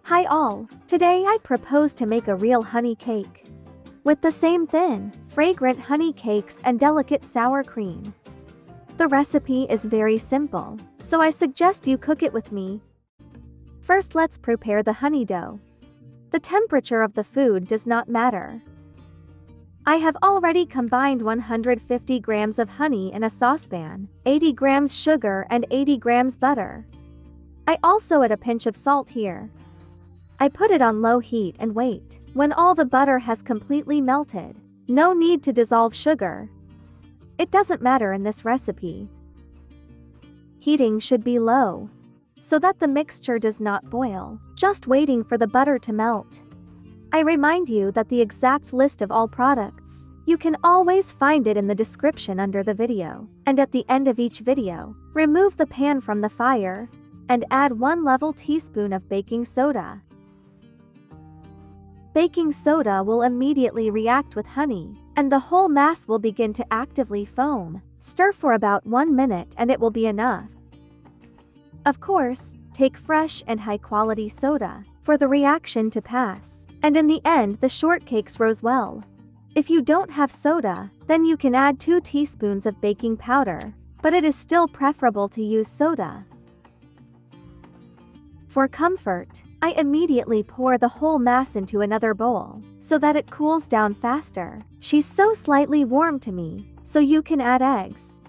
Hi all, today I propose to make a real honey cake. With the same thin, fragrant honey cakes and delicate sour cream. The recipe is very simple, so I suggest you cook it with me. First let's prepare the honey dough. The temperature of the food does not matter. I have already combined 150 grams of honey in a saucepan, 80 grams sugar and 80 grams butter. I also add a pinch of salt here. I put it on low heat and wait. When all the butter has completely melted, no need to dissolve sugar. It doesn't matter in this recipe. Heating should be low, so that the mixture does not boil, just waiting for the butter to melt. I remind you that the exact list of all products, you can always find it in the description under the video, and at the end of each video, remove the pan from the fire, and add 1 level teaspoon of baking soda. Baking soda will immediately react with honey, and the whole mass will begin to actively foam. Stir for about 1 minute and it will be enough. Of course, take fresh and high-quality soda for the reaction to pass, and in the end the shortcakes rose well. If you don't have soda, then you can add 2 teaspoons of baking powder, but it is still preferable to use soda. For comfort, I immediately pour the whole mass into another bowl, so that it cools down faster. She's so slightly warm to me, so you can add eggs.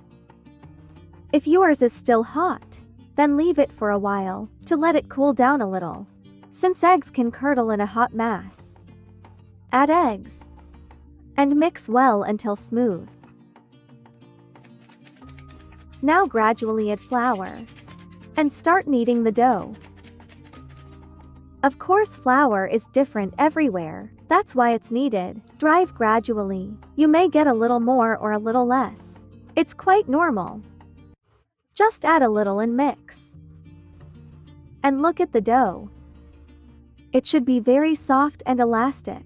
If yours is still hot, then leave it for a while, to let it cool down a little, since eggs can curdle in a hot mass. Add eggs, and mix well until smooth. Now gradually add flour, and start kneading the dough. Of course flour is different everywhere, that's why it's kneaded. Drive gradually. You may get a little more or a little less. It's quite normal. Just add a little and mix. And look at the dough. It should be very soft and elastic.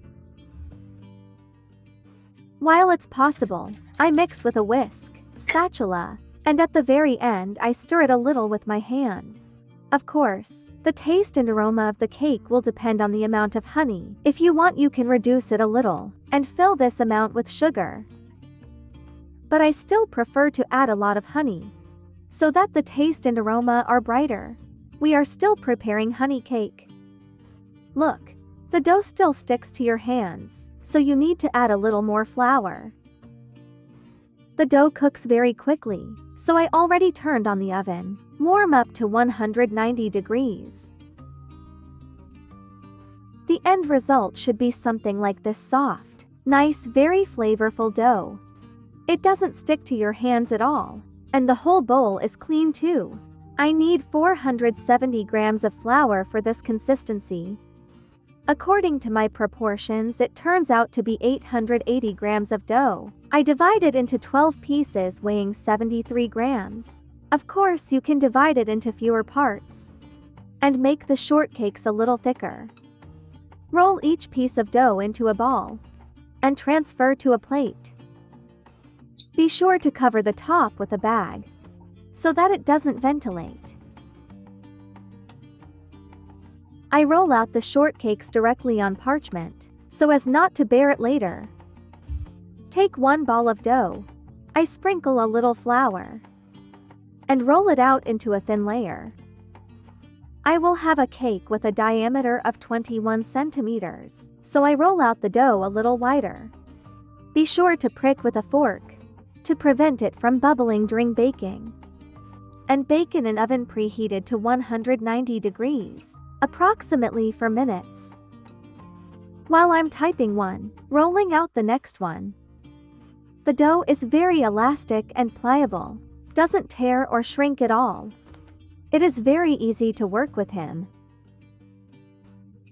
While it's possible, I mix with a whisk, spatula, and at the very end I stir it a little with my hand. Of course, the taste and aroma of the cake will depend on the amount of honey. If you want, you can reduce it a little, and fill this amount with sugar. But I still prefer to add a lot of honey, so that the taste and aroma are brighter. We are still preparing honey cake. Look, the dough still sticks to your hands, so you need to add a little more flour. The dough cooks very quickly, so I already turned on the oven. Warm up to 190 degrees. The end result should be something like this: soft, nice, very flavorful dough. It doesn't stick to your hands at all, and the whole bowl is clean too. I need 470 grams of flour for this consistency. According to my proportions, it turns out to be 880 grams of dough. I divide it into 12 pieces weighing 73 grams. Of course, you can divide it into fewer parts and make the shortcakes a little thicker. Roll each piece of dough into a ball and transfer to a plate. Be sure to cover the top with a bag so that it doesn't ventilate. I roll out the shortcakes directly on parchment so as not to bear it later. Take 1 ball of dough. I sprinkle a little flour and roll it out into a thin layer. I will have a cake with a diameter of 21 centimeters, so I roll out the dough a little wider. Be sure to prick with a fork to prevent it from bubbling during baking. And bake in an oven preheated to 190 degrees, approximately for minutes. While I'm typing one, rolling out the next one. The dough is very elastic and pliable. Doesn't tear or shrink at all. It is very easy to work with him.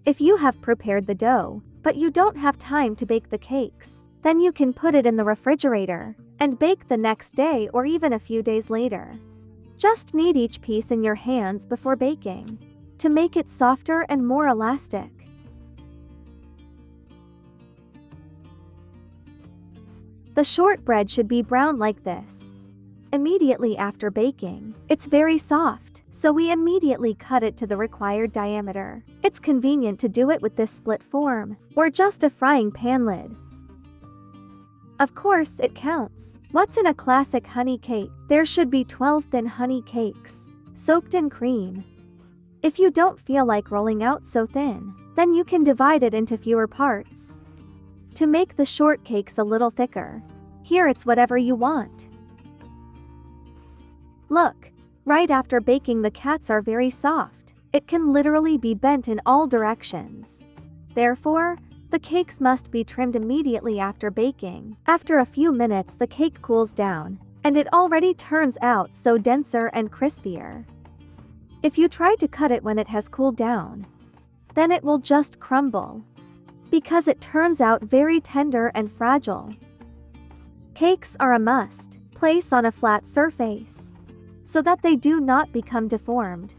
If you have prepared the dough, but you don't have time to bake the cakes, then you can put it in the refrigerator and bake the next day or even a few days later. Just knead each piece in your hands before baking to make it softer and more elastic. The shortbread should be brown like this. Immediately after baking, it's very soft. so we immediately cut it to the required diameter. It's convenient to do it with this split form, or just a frying pan lid. Of course, it counts. What's in a classic honey cake? There should be 12 thin honey cakes, soaked in cream. If you don't feel like rolling out so thin, then you can divide it into fewer parts. To make the shortcakes a little thicker, here it's whatever you want. Look, right after baking the cats are very soft. It can literally be bent in all directions. Therefore, the cakes must be trimmed immediately after baking. After a few minutes the cake cools down, and it already turns out so denser and crispier. If you try to cut it when it has cooled down, then it will just crumble, because it turns out very tender and fragile. Cakes are a must. Place on a flat surface, so that they do not become deformed.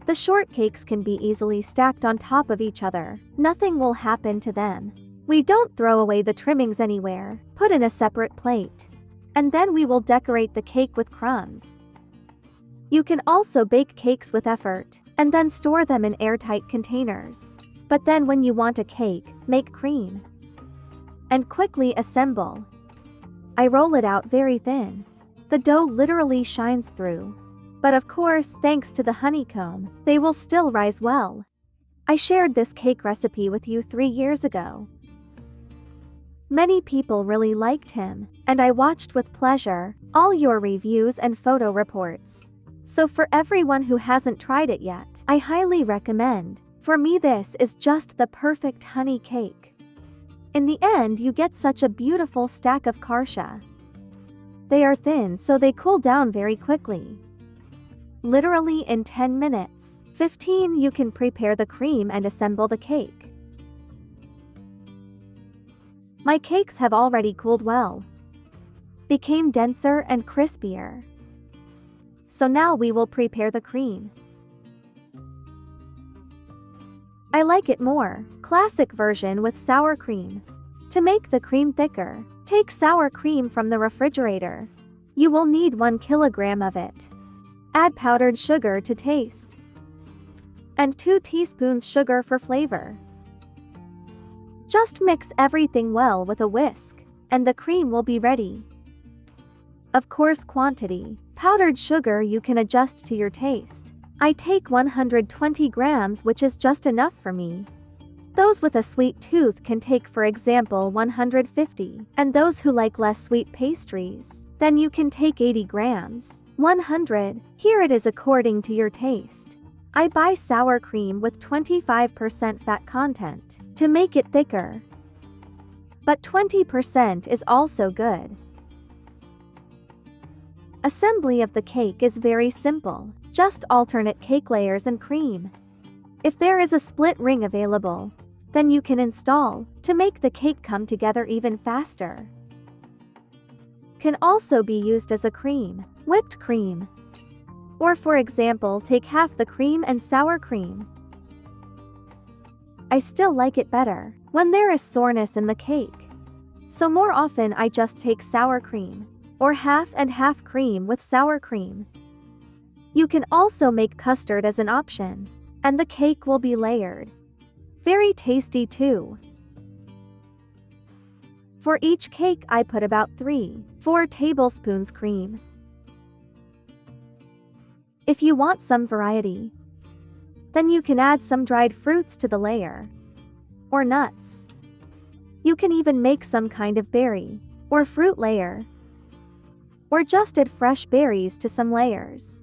The shortcakes can be easily stacked on top of each other. Nothing will happen to them. We don't throw away the trimmings anywhere. Put in a separate plate. And then we will decorate the cake with crumbs. You can also bake cakes with effort, and then store them in airtight containers. But then when you want a cake, make cream. And quickly assemble. I roll it out very thin. The dough literally shines through. But of course, thanks to the honeycomb, they will still rise well. I shared this cake recipe with you 3 years ago. Many people really liked him, and I watched with pleasure all your reviews and photo reports. So for everyone who hasn't tried it yet, I highly recommend. For me, this is just the perfect honey cake. In the end, you get such a beautiful stack of karsha. They are thin, so they cool down very quickly. Literally in 10 minutes, 15 you can prepare the cream and assemble the cake. My cakes have already cooled well, became denser and crispier. So now we will prepare the cream. I like it more classic version with sour cream. To make the cream thicker, take sour cream from the refrigerator. You will need 1 kilogram of it. Add powdered sugar to taste, and 2 teaspoons sugar for flavor. Just mix everything well with a whisk, and the cream will be ready. Of course, quantity. Powdered sugar you can adjust to your taste. I take 120 grams, which is just enough for me. Those with a sweet tooth can take, for example, 150, and those who like less sweet pastries, then you can take 80 grams. 100. Here it is according to your taste. I buy sour cream with 25% fat content to make it thicker, but 20% is also good. Assembly of the cake is very simple. Just alternate cake layers and cream. If there is a split ring available, then you can install to make the cake come together even faster. Can also be used as a cream, whipped cream. Or for example, take half the cream and sour cream. I still like it better when there is soreness in the cake. So more often I just take sour cream, or half and half cream with sour cream. You can also make custard as an option, and the cake will be layered. Very tasty too. For each cake I put about 3-4 tablespoons cream. If you want some variety, then you can add some dried fruits to the layer, or nuts. You can even make some kind of berry or fruit layer, or just add fresh berries to some layers.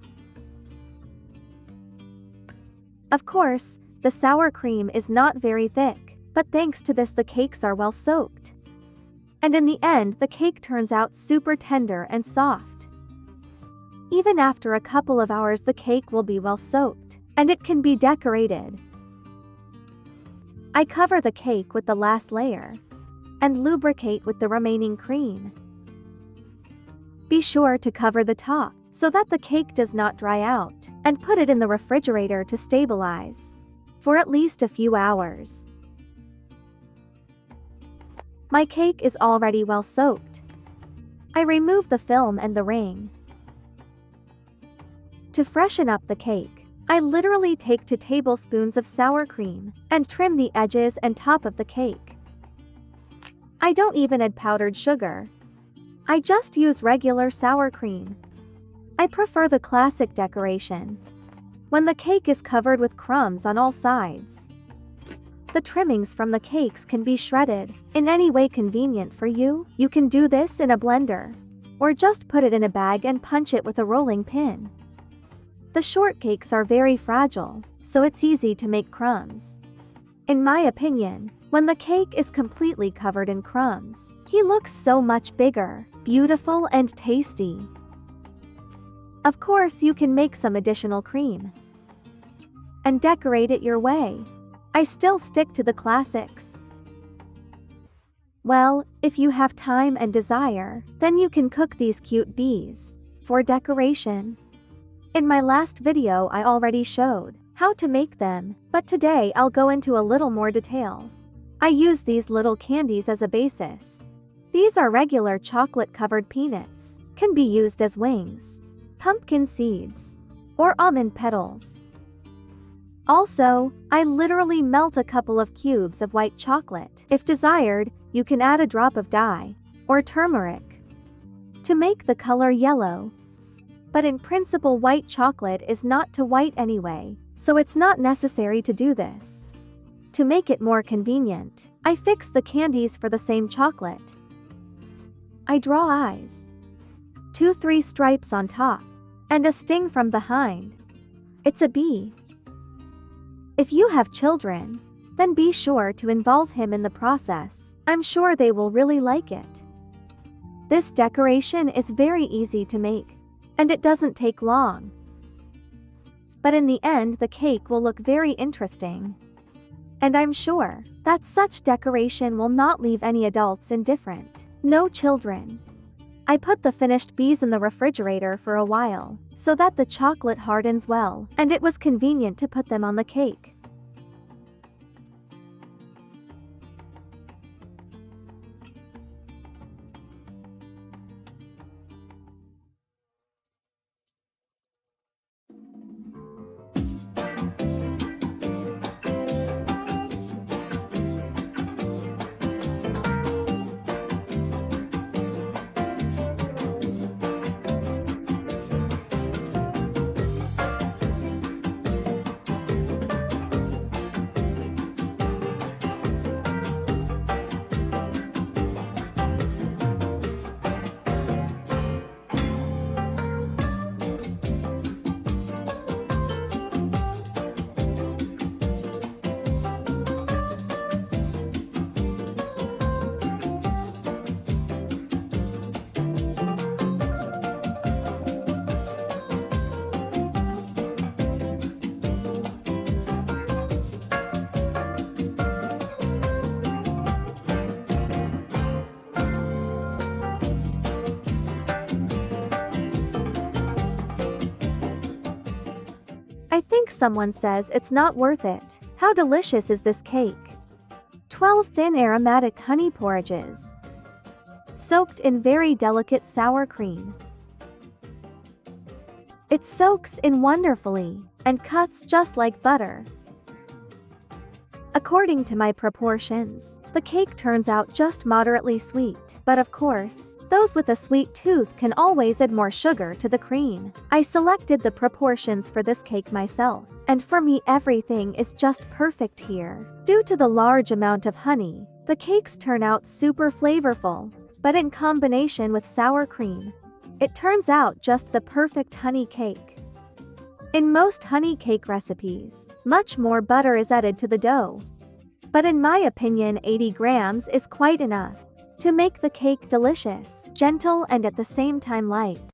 Of course, the sour cream is not very thick, but thanks to this the cakes are well soaked. And in the end the cake turns out super tender and soft. Even after a couple of hours the cake will be well soaked, and it can be decorated. I cover the cake with the last layer, and lubricate with the remaining cream. Be sure to cover the top, so that the cake does not dry out, and put it in the refrigerator to stabilize for at least a few hours. My cake is already well soaked. I remove the film and the ring. To freshen up the cake, I literally take 2 tablespoons of sour cream and trim the edges and top of the cake. I don't even add powdered sugar. I just use regular sour cream. I prefer the classic decoration, when the cake is covered with crumbs on all sides. The trimmings from the cakes can be shredded in any way convenient for you. You can do this in a blender, or just put it in a bag and punch it with a rolling pin. The shortcakes are very fragile, so it's easy to make crumbs. In my opinion, when the cake is completely covered in crumbs, he looks so much bigger, beautiful, and tasty. Of course, you can make some additional cream and decorate it your way. I still stick to the classics. Well, if you have time and desire, then you can cook these cute bees for decoration. In my last video I already showed how to make them, but today I'll go into a little more detail. I use these little candies as a basis. These are regular chocolate-covered peanuts, can be used as wings, pumpkin seeds, or almond petals. Also, I literally melt a couple of cubes of white chocolate. If desired, you can add a drop of dye or turmeric to make the color yellow. But in principle, white chocolate is not too white anyway, so it's not necessary to do this. To make it more convenient, I fix the candies for the same chocolate. I draw eyes, 2-3 stripes on top, and a sting from behind. It's a bee. If you have children, then be sure to involve him in the process. I'm sure they will really like it. This decoration is very easy to make, and it doesn't take long. But in the end, the cake will look very interesting. And I'm sure that such decoration will not leave any adults indifferent. No children. I put the finished bees in the refrigerator for a while, so that the chocolate hardens well, and it was convenient to put them on the cake. I think someone says it's not worth it. How delicious is this cake? 12 thin aromatic honey porridges, soaked in very delicate sour cream. It soaks in wonderfully and cuts just like butter. According to my proportions, the cake turns out just moderately sweet, but of course, those with a sweet tooth can always add more sugar to the cream. I selected the proportions for this cake myself, and for me everything is just perfect here. Due to the large amount of honey, the cakes turn out super flavorful, but in combination with sour cream, it turns out just the perfect honey cake. In most honey cake recipes, much more butter is added to the dough. But in my opinion, 80 grams is quite enough to make the cake delicious, gentle, and at the same time light.